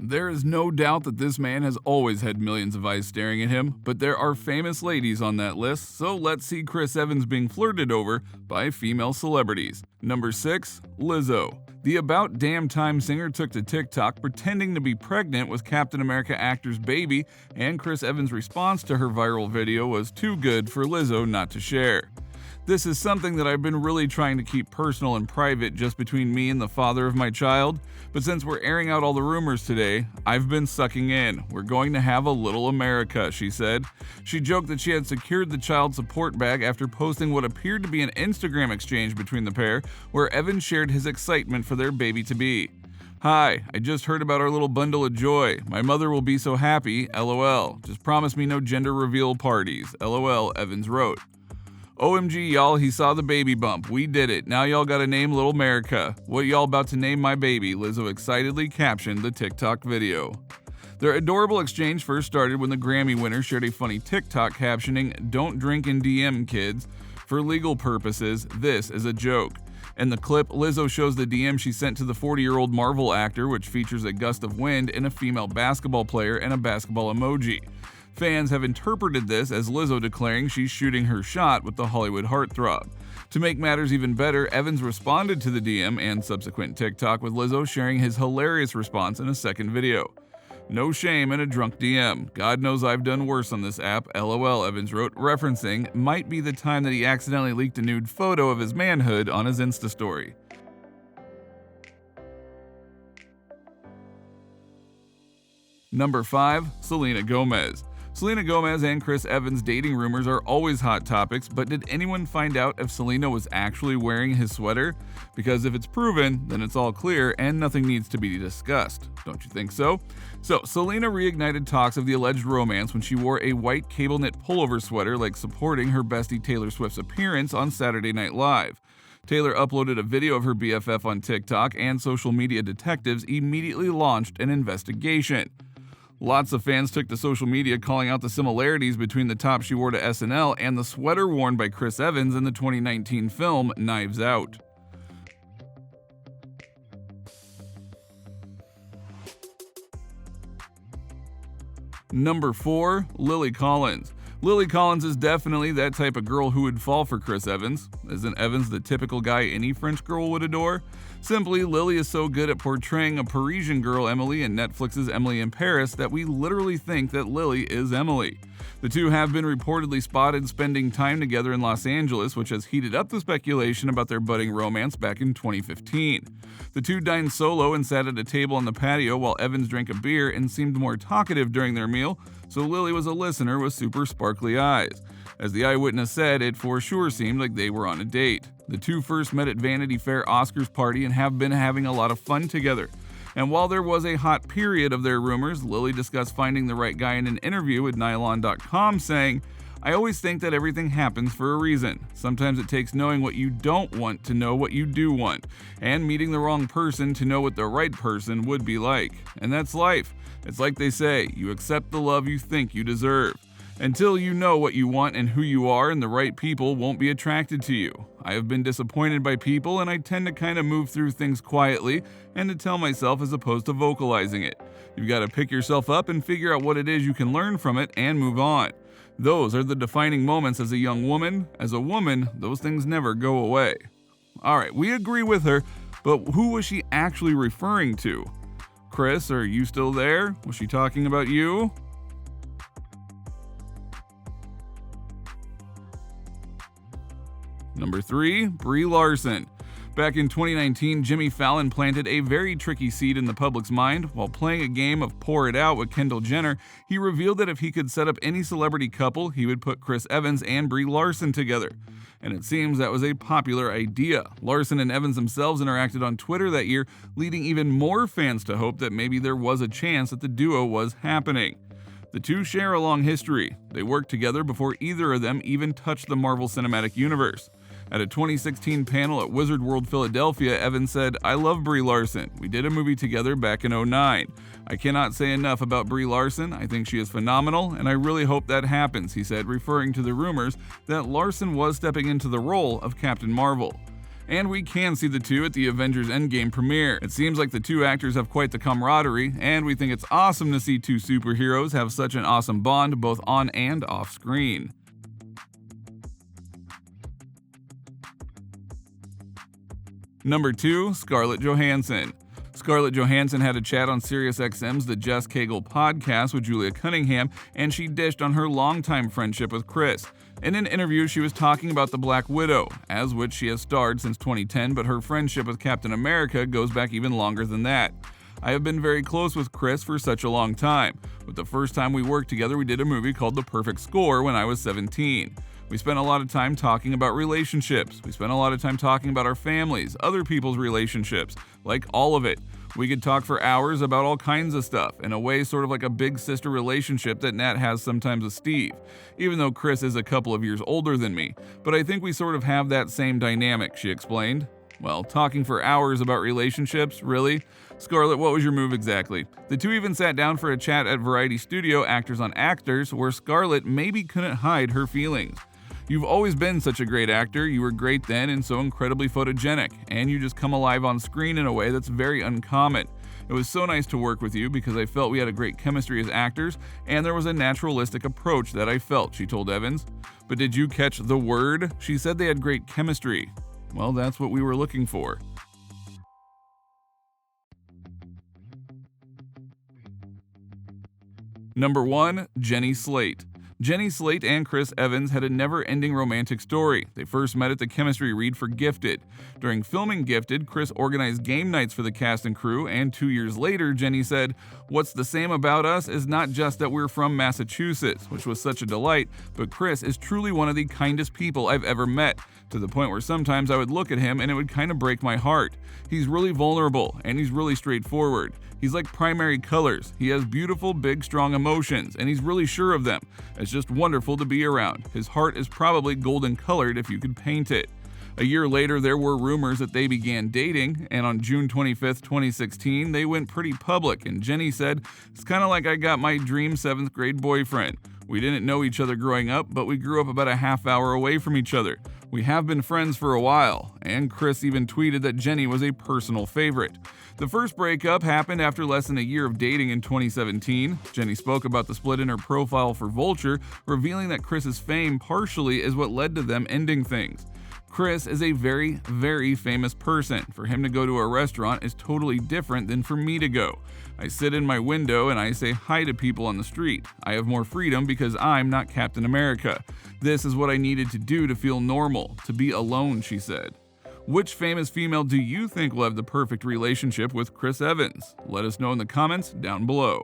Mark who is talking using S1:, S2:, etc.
S1: There is no doubt that this man has always had millions of eyes staring at him, but there are famous ladies on that list, so let's see Chris Evans being flirted over by female celebrities. Number 6. Lizzo. The About Damn Time singer took to TikTok pretending to be pregnant with Captain America actor's baby, and Chris Evans' response to her viral video was too good for Lizzo not to share. This is something that I've been really trying to keep personal and private just between me and the father of my child, but since we're airing out all the rumors today, I've been sucking in. We're going to have a little America, she said. She joked that she had secured the child support bag after posting what appeared to be an Instagram exchange between the pair, where Evan shared his excitement for their baby-to-be. "Hi, I just heard about our little bundle of joy. My mother will be so happy, lol. Just promise me no gender reveal parties, lol," Evans wrote. "OMG, y'all, he saw the baby bump. We did it. Now y'all gotta name Little America. What y'all about to name my baby?" Lizzo excitedly captioned the TikTok video. Their adorable exchange first started when the Grammy winner shared a funny TikTok captioning, "Don't drink and DM, kids. For legal purposes, this is a joke." In the clip, Lizzo shows the DM she sent to the 40-year-old Marvel actor, which features a gust of wind and a female basketball player and a basketball emoji. Fans have interpreted this as Lizzo declaring she's shooting her shot with the Hollywood heartthrob. To make matters even better, Evans responded to the DM and subsequent TikTok with Lizzo sharing his hilarious response in a second video. "No shame in a drunk DM. God knows I've done worse on this app, lol," Evans wrote, referencing might be the time that he accidentally leaked a nude photo of his manhood on his Insta story. Number 5. Selena Gomez. Selena Gomez and Chris Evans' dating rumors are always hot topics, but did anyone find out if Selena was actually wearing his sweater? Because if it's proven, then it's all clear and nothing needs to be discussed. Don't you think so? So, Selena reignited talks of the alleged romance when she wore a white cable knit pullover sweater like supporting her bestie Taylor Swift's appearance on Saturday Night Live. Taylor uploaded a video of her BFF on TikTok, and social media detectives immediately launched an investigation. Lots of fans took to social media calling out the similarities between the top she wore to SNL and the sweater worn by Chris Evans in the 2019 film Knives Out. Number 4. Lily Collins. Lily Collins is definitely that type of girl who would fall for Chris Evans. Isn't Evans the typical guy any French girl would adore? Simply, Lily is so good at portraying a Parisian girl Emily in Netflix's Emily in Paris that we literally think that Lily is Emily. The two have been reportedly spotted spending time together in Los Angeles, which has heated up the speculation about their budding romance back in 2015. The two dined solo and sat at a table on the patio while Evans drank a beer and seemed more talkative during their meal, so Lily was a listener with super sparkly eyes. As the eyewitness said, it for sure seemed like they were on a date. The two first met at Vanity Fair Oscars party and have been having a lot of fun together. And while there was a hot period of their rumors, Lily discussed finding the right guy in an interview with Nylon.com, saying, "I always think that everything happens for a reason. Sometimes it takes knowing what you don't want to know what you do want, and meeting the wrong person to know what the right person would be like. And that's life. It's like they say, you accept the love you think you deserve. Until you know what you want and who you are, and the right people won't be attracted to you. I have been disappointed by people, and I tend to kind of move through things quietly and to tell myself as opposed to vocalizing it. You've got to pick yourself up and figure out what it is you can learn from it and move on. Those are the defining moments as a young woman. As a woman, those things never go away." Alright, we agree with her, but who was she actually referring to? Chris, are you still there? Was she talking about you? Number 3. Brie Larson. Back in 2019, Jimmy Fallon planted a very tricky seed in the public's mind. While playing a game of Pour It Out with Kendall Jenner, he revealed that if he could set up any celebrity couple, he would put Chris Evans and Brie Larson together. And it seems that was a popular idea. Larson and Evans themselves interacted on Twitter that year, leading even more fans to hope that maybe there was a chance that the duo was happening. The two share a long history. They worked together before either of them even touched the Marvel Cinematic Universe. At a 2016 panel at Wizard World Philadelphia, Evans said, "I love Brie Larson. We did a movie together back in 2009. I cannot say enough about Brie Larson. I think she is phenomenal, and I really hope that happens," he said, referring to the rumors that Larson was stepping into the role of Captain Marvel. And we can see the two at the Avengers Endgame premiere. It seems like the two actors have quite the camaraderie, and we think it's awesome to see two superheroes have such an awesome bond both on and off screen. Number 2. Scarlett Johansson. Scarlett Johansson had a chat on SiriusXM's The Jess Cagle podcast with Julia Cunningham, and she dished on her longtime friendship with Chris. In an interview, she was talking about the Black Widow, as which she has starred since 2010, but her friendship with Captain America goes back even longer than that. I have been very close with Chris for such a long time, but the first time we worked together we did a movie called The Perfect Score when I was 17. We spent a lot of time talking about relationships. We spent a lot of time talking about our families, other people's relationships, like all of it. We could talk for hours about all kinds of stuff, in a way sort of like a big sister relationship that Nat has sometimes with Steve, even though Chris is a couple of years older than me. But I think we sort of have that same dynamic, she explained. Well, talking for hours about relationships, really? Scarlett, what was your move exactly? The two even sat down for a chat at Variety Studio Actors on Actors, where Scarlett maybe couldn't hide her feelings. You've always been such a great actor, you were great then and so incredibly photogenic, and you just come alive on screen in a way that's very uncommon. It was so nice to work with you because I felt we had a great chemistry as actors, and there was a naturalistic approach that I felt, she told Evans. But did you catch the word? She said they had great chemistry. Well, that's what we were looking for. Number 1. Jenny Slate. Jenny Slate and Chris Evans had a never-ending romantic story. They first met at the chemistry read for Gifted. During filming Gifted, Chris organized game nights for the cast and crew, and 2 years later, Jenny said, "What's the same about us is not just that we're from Massachusetts," which was such a delight, but Chris is truly one of the kindest people I've ever met, to the point where sometimes I would look at him and it would kind of break my heart. He's really vulnerable, and he's really straightforward. He's like primary colors. He has beautiful, big, strong emotions, and he's really sure of them. It's just wonderful to be around. His heart is probably golden colored if you could paint it. A year later, there were rumors that they began dating, and on June 25th, 2016, they went pretty public, and Jenny said, "It's kind of like I got my dream 7th grade boyfriend. We didn't know each other growing up, but we grew up about a half hour away from each other. We have been friends for a while," and Chris even tweeted that Jenny was a personal favorite. The first breakup happened after less than a year of dating in 2017. Jenny spoke about the split in her profile for Vulture, revealing that Chris's fame partially is what led to them ending things. Chris is a very, very famous person. For him to go to a restaurant is totally different than for me to go. I sit in my window and I say hi to people on the street. I have more freedom because I'm not Captain America. This is what I needed to do to feel normal, to be alone, she said. Which famous female do you think will have the perfect relationship with Chris Evans? Let us know in the comments down below.